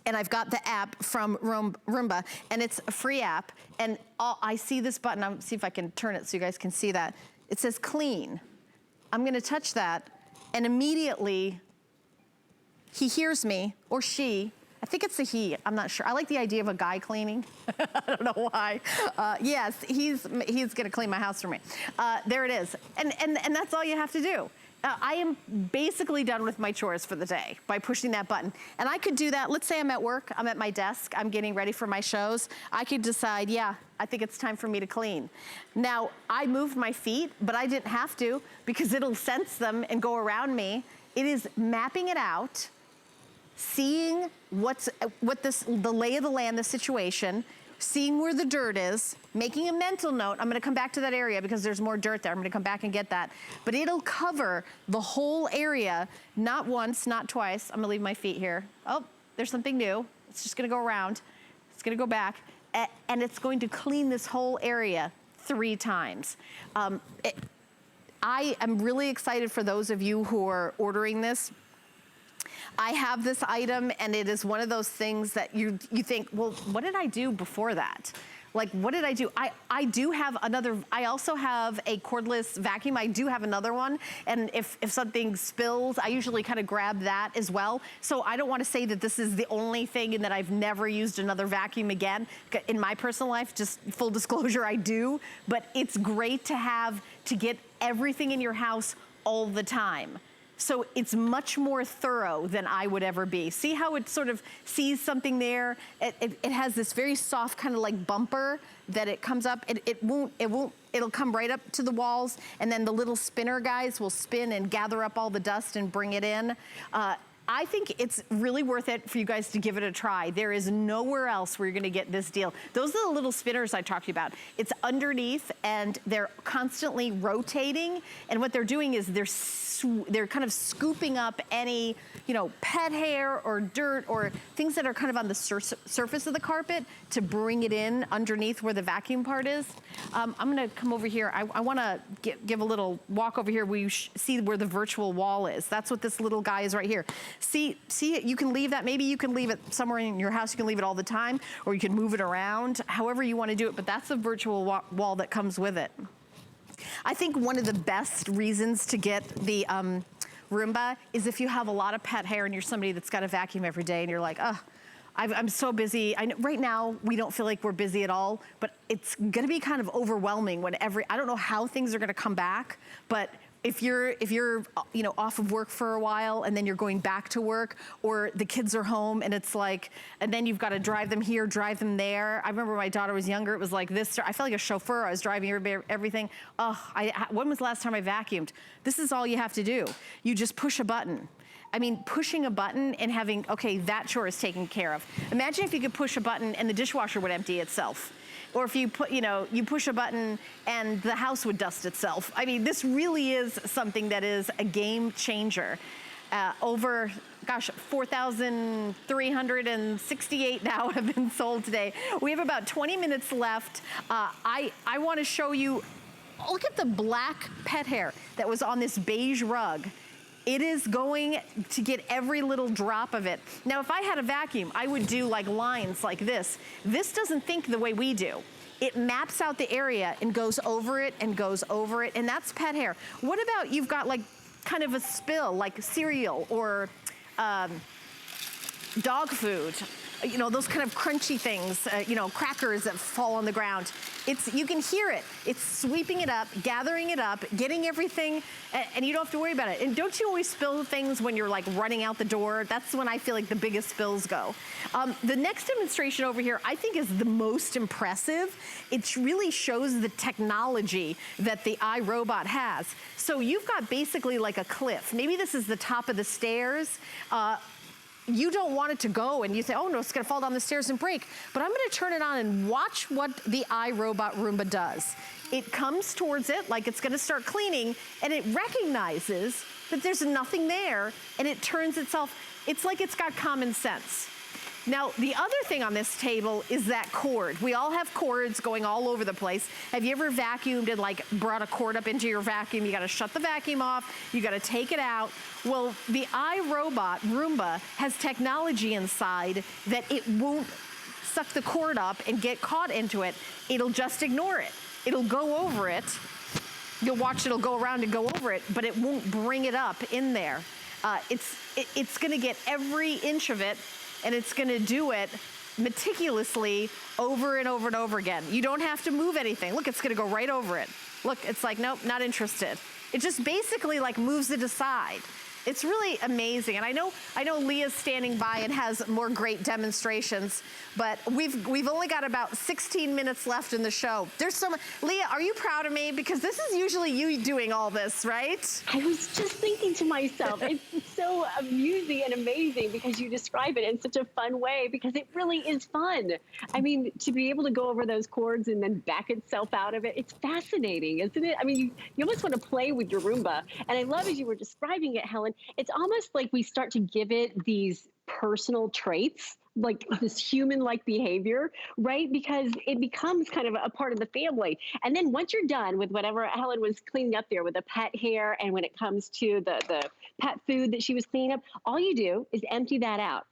and I've got the app from Roomba, and it's a free app. And I see this button, I'll see if I can turn it so you guys can see that. It says clean. I'm gonna touch that, and immediately he hears me, or she. I think it's a he, I'm not sure. I like the idea of a guy cleaning. I don't know why. Yes, he's gonna clean my house for me. There it is, and that's all you have to do. I am basically done with my chores for the day by pushing that button. And I could do that, let's say I'm at work, I'm at my desk, I'm getting ready for my shows. I could decide, yeah, I think it's time for me to clean. Now, I moved my feet, but I didn't have to because it'll sense them and go around me. It is mapping it out, seeing the lay of the land, the situation, seeing where the dirt is, making a mental note. I'm gonna come back to that area because there's more dirt there. I'm gonna come back and get that. But it'll cover the whole area, not once, not twice. I'm gonna leave my feet here. Oh, there's something new. It's just gonna go around. It's gonna go back. And it's going to clean this whole area 3 times. I am really excited for those of you who are ordering this. I have this item, and it is one of those things that you think, well, what did I do before that? Like, what did I do? I do have another, I also have a cordless vacuum. I do have another one, and if something spills, I usually kind of grab that as well. So I don't want to say that this is the only thing and that I've never used another vacuum again. In my personal life, just full disclosure, I do, but it's great to have to get everything in your house all the time. So it's much more thorough than I would ever be. See how it sort of sees something there? It has this very soft kind of like bumper that it comes up. It'll come right up to the walls, and then the little spinner guys will spin and gather up all the dust and bring it in. I think it's really worth it for you guys to give it a try. There is nowhere else where you're gonna get this deal. Those are the little spinners I talked to you about. It's underneath, and they're constantly rotating, and what they're doing is they're kind of scooping up any, pet hair or dirt or things that are kind of on the surface of the carpet to bring it in underneath where the vacuum part is. I'm gonna come over here. I wanna give a little walk over here where you see where the virtual wall is. That's what this little guy is right here. See it, you can leave that, maybe you can leave it somewhere in your house, you can leave it all the time, or you can move it around, however you wanna do it, but that's the virtual wall that comes with it. I think one of the best reasons to get the Roomba is if you have a lot of pet hair and you're somebody that's got to vacuum every day and you're like, oh, I'm so busy. I know, right now, we don't feel like we're busy at all, but it's gonna be kind of overwhelming when I don't know how things are gonna come back, but if you're off of work for a while and then you're going back to work, or the kids are home and it's like, and then you've got to drive them here, drive them there. I remember when my daughter was younger, it was like this. I felt like a chauffeur. I was driving everything. Oh, when was the last time I vacuumed? This is all you have to do. You just push a button. I mean, pushing a button and having, okay, that chore is taken care of. Imagine if you could push a button and the dishwasher would empty itself. Or if you you push a button and the house would dust itself. I mean, this really is something that is a game changer. Over, gosh, 4,368 now have been sold today. We have about 20 minutes left. I want to show you, look at the black pet hair that was on this beige rug. It is going to get every little drop of it. Now, if I had a vacuum, I would do like lines like this. This doesn't think the way we do. It maps out the area and goes over it and goes over it, and that's pet hair. What about you've got like kind of a spill, like cereal or dog food, those kind of crunchy things, crackers that fall on the ground. You can hear it. It's sweeping it up, gathering it up, getting everything, and you don't have to worry about it. And don't you always spill things when you're like running out the door? That's when I feel like the biggest spills go. The next demonstration over here, I think is the most impressive. It really shows the technology that the iRobot has. So you've got basically like a cliff. Maybe this is the top of the stairs. You don't want it to go and you say, oh no, it's gonna fall down the stairs and break. But I'm gonna turn it on and watch what the iRobot Roomba does. It comes towards it like it's gonna start cleaning, and it recognizes that there's nothing there, and it turns itself, it's like it's got common sense. Now, the other thing on this table is that cord. We all have cords going all over the place. Have you ever vacuumed and like brought a cord up into your vacuum? You gotta shut the vacuum off, you gotta take it out. Well, the iRobot Roomba has technology inside that it won't suck the cord up and get caught into it. It'll just ignore it. It'll go over it. You'll watch it'll go around and go over it, but it won't bring it up in there. It's gonna get every inch of it, and it's gonna do it meticulously over and over and over again. You don't have to move anything. Look, it's gonna go right over it. Look, it's like, nope, not interested. It just basically like moves it aside. It's really amazing. And I know Leah's standing by and has more great demonstrations, but we've only got about 16 minutes left in the show. There's so much. Leah, are you proud of me? Because this is usually you doing all this, right? I was just thinking to myself, it's so amusing and amazing because you describe it in such a fun way, because it really is fun. I mean, to be able to go over those cords and then back itself out of it, it's fascinating, isn't it? I mean, you almost want to play with your Roomba. And I love, as you were describing it, Helen, it's almost like we start to give it these personal traits, like this human-like behavior, right? Because it becomes kind of a part of the family. And then once you're done with whatever Helen was cleaning up there with the pet hair, and when it comes to the pet food that she was cleaning up, all you do is empty that out.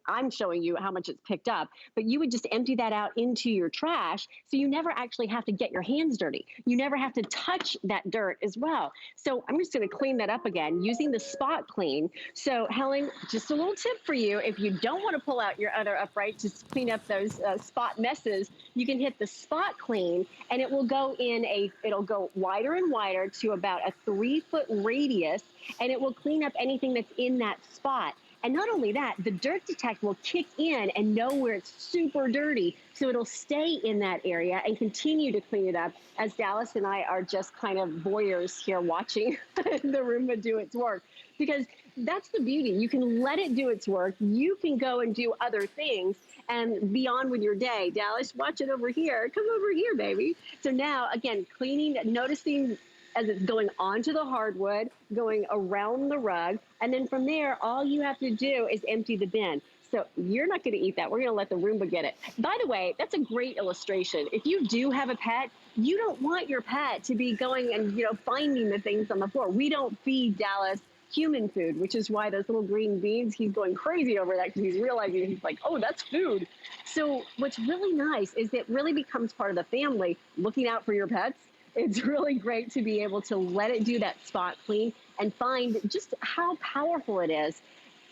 I'm showing you how much it's picked up, but you would just empty that out into your trash, so you never actually have to get your hands dirty. You never have to touch that dirt as well. So I'm just gonna clean that up again using the spot clean. So Helen, just a little tip for you: if you don't want to pull out your other upright to clean up those spot messes, you can hit the spot clean, and it will go it'll go wider and wider to about a 3-foot radius, and it will clean up anything that's in that spot. And not only that, the dirt detect will kick in and know where it's super dirty, so it'll stay in that area and continue to clean it up, as Dallas and I are just kind of voyeurs here watching the Roomba do its work. Because that's the beauty. You can let it do its work. You can go and do other things and be on with your day. Dallas, watch it over here. Come over here, baby. So now, again, cleaning, noticing as it's going onto the hardwood, going around the rug, and then from there, all you have to do is empty the bin. So you're not going to eat that. We're going to let the Roomba get it. By the way, that's a great illustration. If you do have a pet, you don't want your pet to be going and, finding the things on the floor. We don't feed Dallas human food, which is why those little green beans, he's going crazy over that, because he's realizing, he's like, oh, that's food. So what's really nice is it really becomes part of the family, looking out for your pets. It's really great to be able to let it do that spot clean and find just how powerful it is.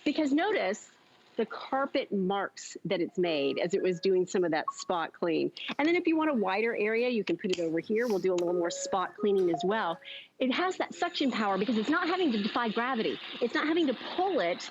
Because notice the carpet marks that it's made as it was doing some of that spot clean. And then if you want a wider area, you can put it over here. We'll do a little more spot cleaning as well. It has that suction power because it's not having to defy gravity. It's not having to pull it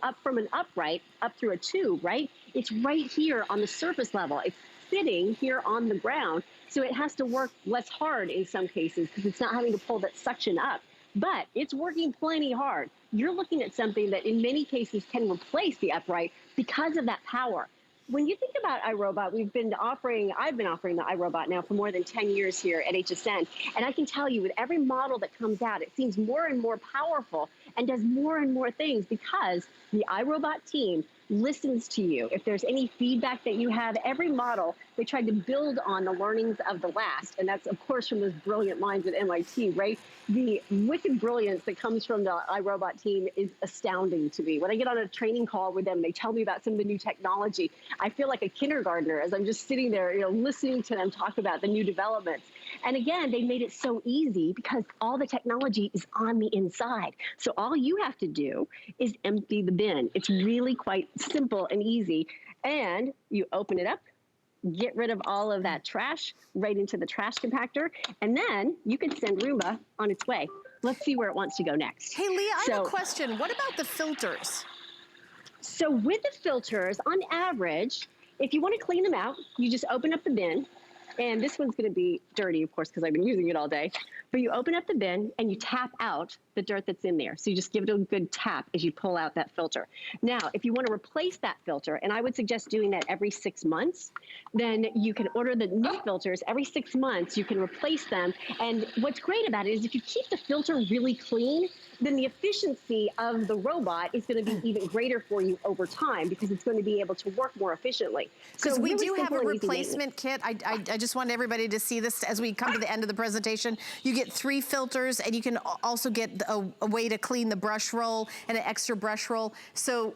up from an upright, up through a tube, right? It's right here on the surface level. It's sitting here on the ground. So it has to work less hard in some cases because it's not having to pull that suction up. But it's working plenty hard. You're looking at something that in many cases can replace the upright because of that power. When you think about iRobot, I've been offering the iRobot now for more than 10 years here at HSN. And I can tell you, with every model that comes out, it seems more and more powerful and does more and more things because the iRobot team listens to you. If there's any feedback that you have, every model, they tried to build on the learnings of the last. And that's, of course, from those brilliant minds at MIT, right? The wicked brilliance that comes from the iRobot team is astounding to me. When I get on a training call with them, they tell me about some of the new technology. I feel like a kindergartner as I'm just sitting there, listening to them talk about the new developments. And again, they made it so easy because all the technology is on the inside. So all you have to do is empty the bin. It's really quite simple and easy. And you open it up, get rid of all of that trash right into the trash compactor, and then you can send Roomba on its way. Let's see where it wants to go next. Hey, Leah, I have a question. What about the filters? So with the filters, on average, if you want to clean them out, you just open up the bin. And this one's going to be dirty, of course, because I've been using it all day. But you open up the bin and you tap out the dirt that's in there. So you just give it a good tap as you pull out that filter. Now, if you want to replace that filter, and I would suggest doing that every 6 months, then you can order the new filters every 6 months. You can replace them. And what's great about it is if you keep the filter really clean, then the efficiency of the robot is going to be even greater for you over time because it's going to be able to work more efficiently. Because we do have a replacement kit. I just want everybody to see this as we come to the end of the presentation. You get 3 filters, and you can also get a way to clean the brush roll and an extra brush roll. So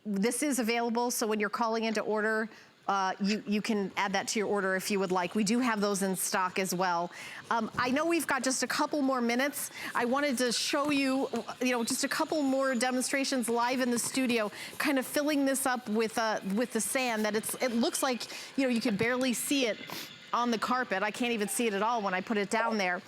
this is available. So when you're calling in to order, you can add that to your order if you would like. We do have those in stock as well. I know we've got just a couple more minutes. I wanted to show you, just a couple more demonstrations live in the studio, kind of filling this up with the sand that it looks like, you could barely see it on the carpet. I can't even see it at all when I put it down there.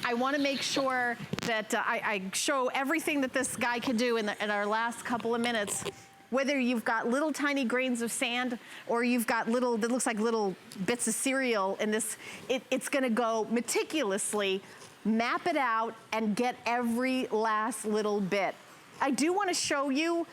I want to make sure that I show everything that this guy can do in our last couple of minutes. Whether you've got little tiny grains of sand or you've got that looks like little bits of cereal in this, it's gonna go meticulously, map it out, and get every last little bit. I do wanna show you,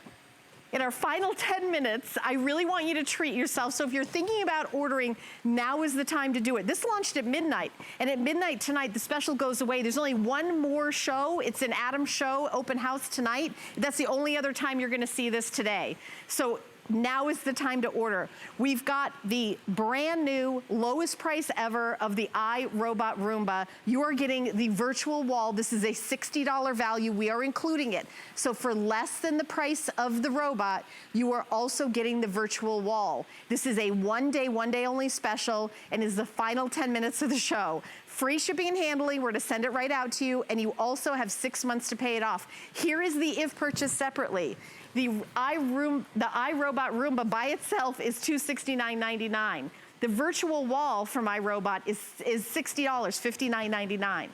in our final 10 minutes, I really want you to treat yourself. So if you're thinking about ordering, now is the time to do it. This launched at midnight, and at midnight tonight, the special goes away. There's only one more show. It's an Adam show, open house tonight. That's the only other time you're gonna see this today. So now is the time to order. We've got the brand new lowest price ever of the iRobot Roomba. You are getting the virtual wall. This is a $60 value. We are including it. So for less than the price of the robot, you are also getting the virtual wall. This is a one day only special, and is the final 10 minutes of the show. Free shipping and handling, we're to send it right out to you, and you also have 6 months to pay it off. Here is the if purchased separately. The iRobot Roomba by itself is $269.99. The virtual wall from iRobot is $60, $59.99.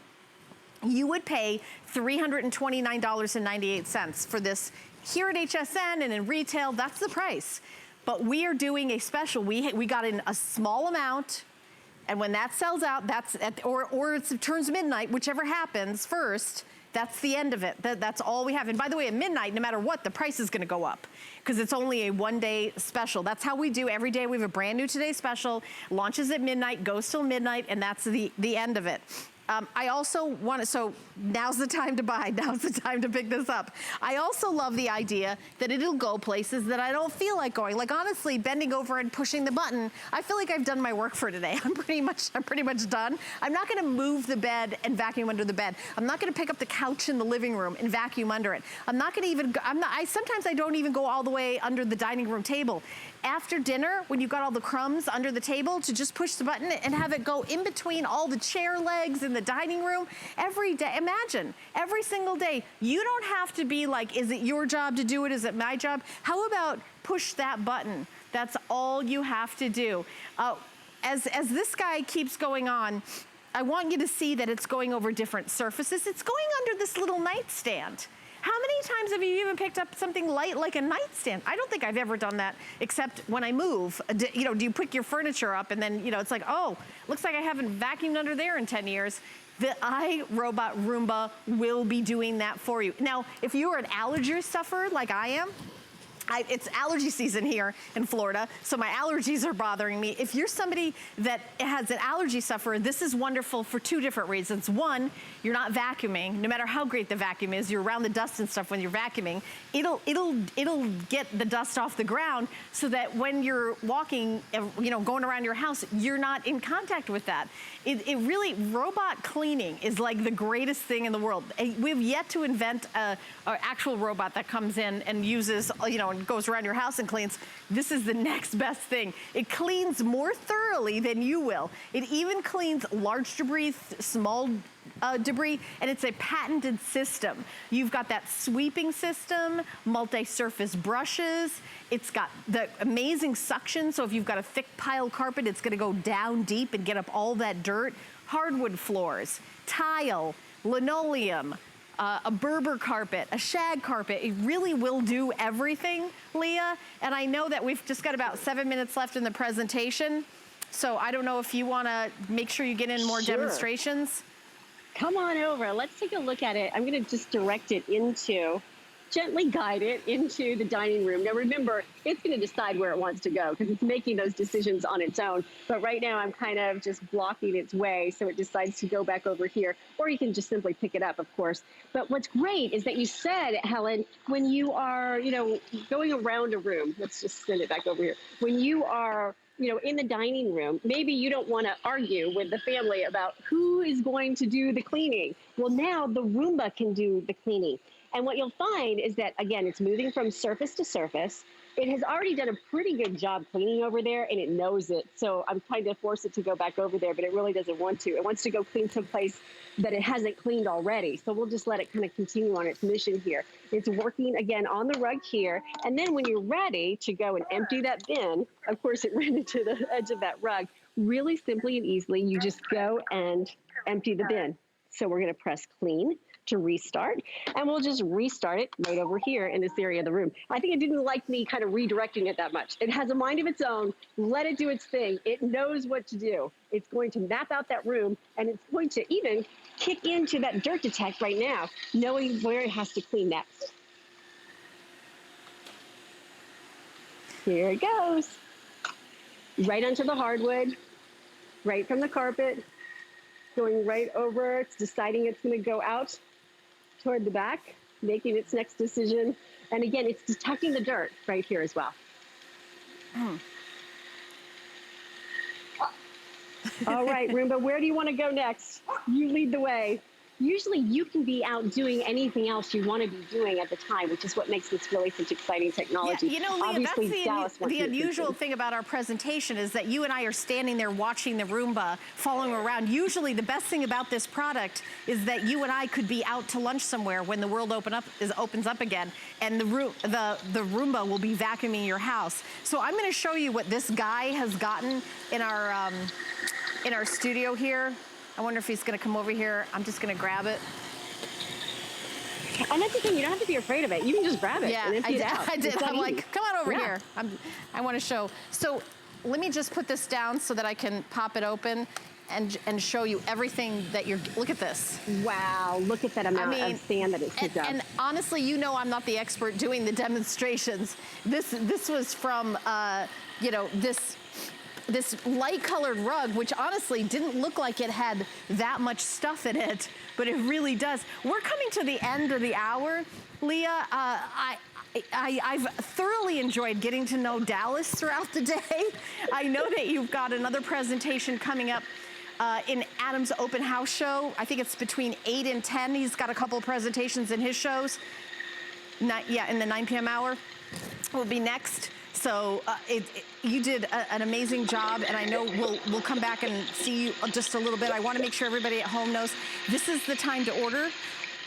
You would pay $329.98 for this here at HSN and in retail. That's the price. But we are doing a special. We got in a small amount, and when that sells out, or it turns midnight, whichever happens first. That's the end of it. That's all we have. And by the way, at midnight, no matter what, the price is gonna go up because it's only a one-day special. That's how we do every day. We have a brand new Today special, launches at midnight, goes till midnight, and that's the end of it. I also want to, so now's the time to buy, now's the time to pick this up. I also love the idea that it'll go places that I don't feel like going. Like honestly, bending over and pushing the button, I feel like I've done my work for today. I'm pretty much done. I'm not gonna move the bed and vacuum under the bed. I'm not gonna pick up the couch in the living room and vacuum under it. I'm not gonna even, sometimes I don't even go all the way under the dining room table. After dinner, when you've got all the crumbs under the table, to just push the button and have it go in between all the chair legs in the dining room every day. Imagine, every single day. You don't have to be like, is it your job to do it? Is it my job? How about push that button? That's all you have to do. As this guy keeps going on, I want you to see that it's going over different surfaces. It's going under this little nightstand. How many times have you even picked up something light like a nightstand? I don't think I've ever done that except when I move. Do you pick your furniture up and then, it's like, oh, looks like I haven't vacuumed under there in 10 years. The iRobot Roomba will be doing that for you. Now, if you're an allergy sufferer like I am, it's allergy season here in Florida, so my allergies are bothering me. If you're somebody that has an allergy sufferer, this is wonderful for 2 different reasons. One, you're not vacuuming. No matter how great the vacuum is, you're around the dust and stuff when you're vacuuming. It'll get the dust off the ground so that when you're walking, going around your house, you're not in contact with that. It really, robot cleaning is like the greatest thing in the world. We've yet to invent an actual robot that comes in and uses, and goes around your house and cleans. This is the next best thing. It cleans more thoroughly than you will. It even cleans large debris, small debris, and it's a patented system. You've got that sweeping system, multi-surface brushes. It's got the amazing suction, so if you've got a thick pile carpet, it's gonna go down deep and get up all that dirt. Hardwood floors, tile, linoleum, a Berber carpet, a shag carpet. It really will do everything, Leah. And I know that we've just got about 7 minutes left in the presentation. So I don't know if you wanna make sure you get in more demonstrations. Come on over. Let's take a look at it. I'm going to just direct it into, gently guide it into the dining room. Now remember, it's going to decide where it wants to go because it's making those decisions on its own. But right now I'm kind of just blocking its way so it decides to go back over here. Or you can just simply pick it up, of course. But what's great is that you said, Helen, when you are, going around a room, let's just send it back over here. When you are in the dining room, maybe you don't want to argue with the family about who is going to do the cleaning. Well, now the Roomba can do the cleaning. And what you'll find is that, again, it's moving from surface to surface. It has already done a pretty good job cleaning over there, and it knows it. So I'm trying to force it to go back over there, but it really doesn't want to. It wants to go clean someplace that it hasn't cleaned already. So we'll just let it kind of continue on its mission here. It's working, again, on the rug here. And then when you're ready to go and empty that bin, of course, it ran into the edge of that rug. Really simply and easily, you just go and empty the bin. So we're going to press clean to restart, and we'll just restart it right over here in this area of the room. I think it didn't like me kind of redirecting it that much. It has a mind of its own. Let it do its thing. It knows what to do. It's going to map out that room, and it's going to even kick into that dirt detect right now, knowing where it has to clean next. Here it goes. Right onto the hardwood, right from the carpet, going right over. It's deciding it's going to go out toward the back, making its next decision. And again, it's detecting the dirt right here as well. All right, Roomba, where do you want to go next? You lead the way. Usually you can be out doing anything else you want to be doing at the time, which is what makes this really such exciting technology. Yeah, Leah, obviously, that's the unusual thing about our presentation is that you and I are standing there watching the Roomba, following around. Usually the best thing about this product is that you and I could be out to lunch somewhere when the world opens up again, and the Roomba will be vacuuming your house. So I'm gonna show you what this guy has gotten in our studio here. I wonder if he's gonna come over here. I'm just gonna grab it. And that's the thing, you don't have to be afraid of it. You can just grab it and empty it out. I did. I'm like, come on over here. I wanna show. So let me just put this down so that I can pop it open and show you everything that look at this. Wow, look at that amount of sand that it's picked up. And honestly, I'm not the expert doing the demonstrations. This was from, this light colored rug, which honestly didn't look like it had that much stuff in it, but it really does. We're coming to the end of the hour. Leah, I've thoroughly enjoyed getting to know Dallas throughout the day. I know that you've got another presentation coming up in Adam's open house show. I think it's between 8 and 10. He's got a couple of presentations in his shows. In the 9 p.m. hour will be next. So you did an amazing job, and I know we'll come back and see you just a little bit. I want to make sure everybody at home knows this is the time to order.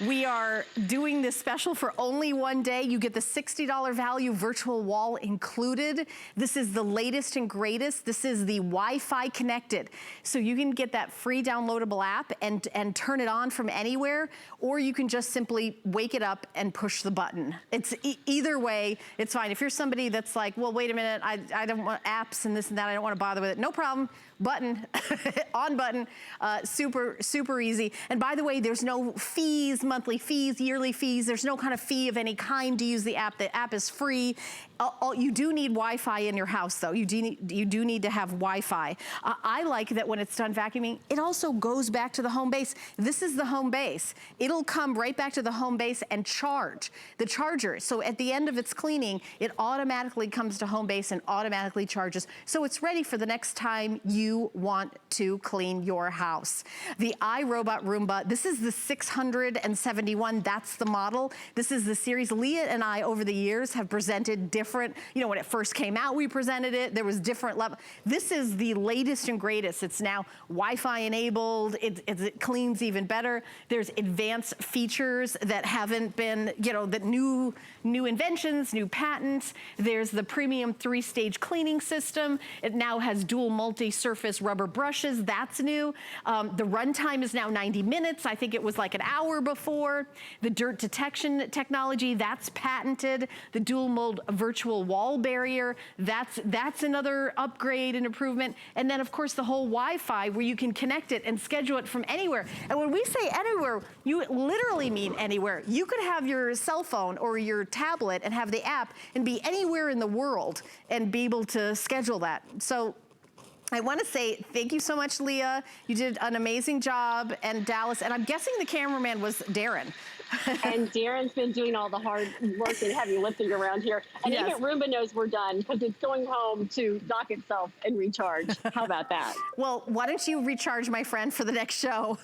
We are doing this special for only one day. You get the $60 value virtual wall included. This is the latest and greatest. This is the Wi-Fi connected. So you can get that free downloadable app and turn it on from anywhere, or you can just simply wake it up and push the button. It's either way, it's fine. If you're somebody that's like, well, wait a minute, I don't want apps and this and that, I don't want to bother with it. No problem. Button, on button, super, super easy. And by the way, there's no fees, monthly fees, yearly fees. There's no kind of fee of any kind to use the app. The app is free. You do need Wi-Fi in your house, though. You do need to have Wi-Fi. I like that when it's done vacuuming, it also goes back to the home base. This is the home base. It'll come right back to the home base and charge the charger. So at the end of its cleaning, it automatically comes to home base and automatically charges. So it's ready for the next time you want to clean your house. The iRobot Roomba, this is the 671. That's the model. This is the series. Leah and I, over the years, have presented different, when it first came out, we presented it. There was different level. This is the latest and greatest. It's now Wi-Fi enabled. It cleans even better. There's advanced features that haven't been, the new inventions, new patents. There's the premium 3-stage cleaning system. It now has dual multi-surface rubber brushes. That's new. The runtime is now 90 minutes. I think it was like an hour before. before. The dirt detection technology, that's patented. The DualMode Virtual Wall Barrier, that's another upgrade and improvement. And then of course the whole Wi-Fi where you can connect it and schedule it from anywhere. And when we say anywhere, you literally mean anywhere. You could have your cell phone or your tablet and have the app and be anywhere in the world and be able to schedule that. So I want to say thank you so much, Leah. You did an amazing job, and Dallas, and I'm guessing the cameraman was Darren. And Darren's been doing all the hard work and heavy lifting around here. And Yes. even Roomba knows we're done because it's going home to dock itself and recharge. How about that? Well, why don't you recharge, my friend, for the next show?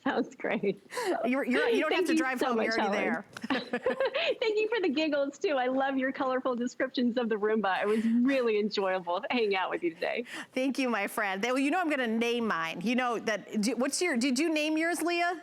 Sounds great. You don't have to drive home, you're already there. Thank you for the giggles, too. I love your colorful descriptions of the Roomba. It was really enjoyable hanging out with you today. Thank you, my friend. Well, you know I'm going to name mine. You know that. Did you name yours, Leah?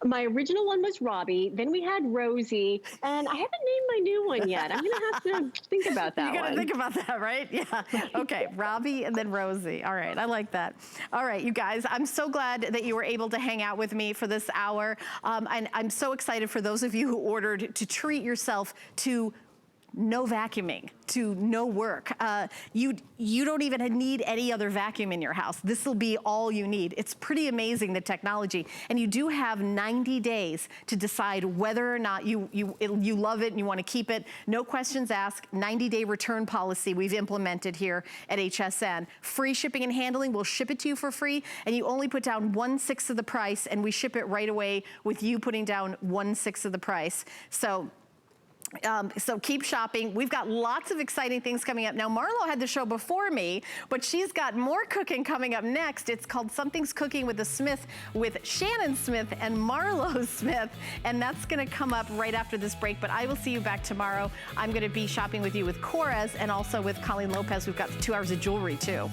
My original one was Robbie. Then we had Rosie, and I haven't named my new one yet. I'm going to have to think about that one. You got to think about that, right? Yeah. Okay, Robbie and then Rosie. All right, I like that. All right, you guys, I'm so glad that you were able to hang out with me for this hour. And I'm so excited for those of you who ordered to treat yourself to no vacuuming, to no work. You don't even need any other vacuum in your house. This will be all you need. It's pretty amazing, the technology. And you do have 90 days to decide whether or not you love it and you want to keep it. No questions asked. 90-day return policy we've implemented here at HSN. Free shipping and handling. We'll ship it to you for free, and you only put down 1/6 of the price, and we ship it right away with you putting down 1/6 of the price. So keep shopping. We've got lots of exciting things coming up. Now, Marlo had the show before me, but she's got more cooking coming up next. It's called Something's Cooking with the Smith, with Shannon Smith and Marlo Smith, and that's going to come up right after this break, but I will see you back tomorrow. I'm going to be shopping with you with Corez and also with Colleen Lopez. We've got 2 hours of jewelry, too.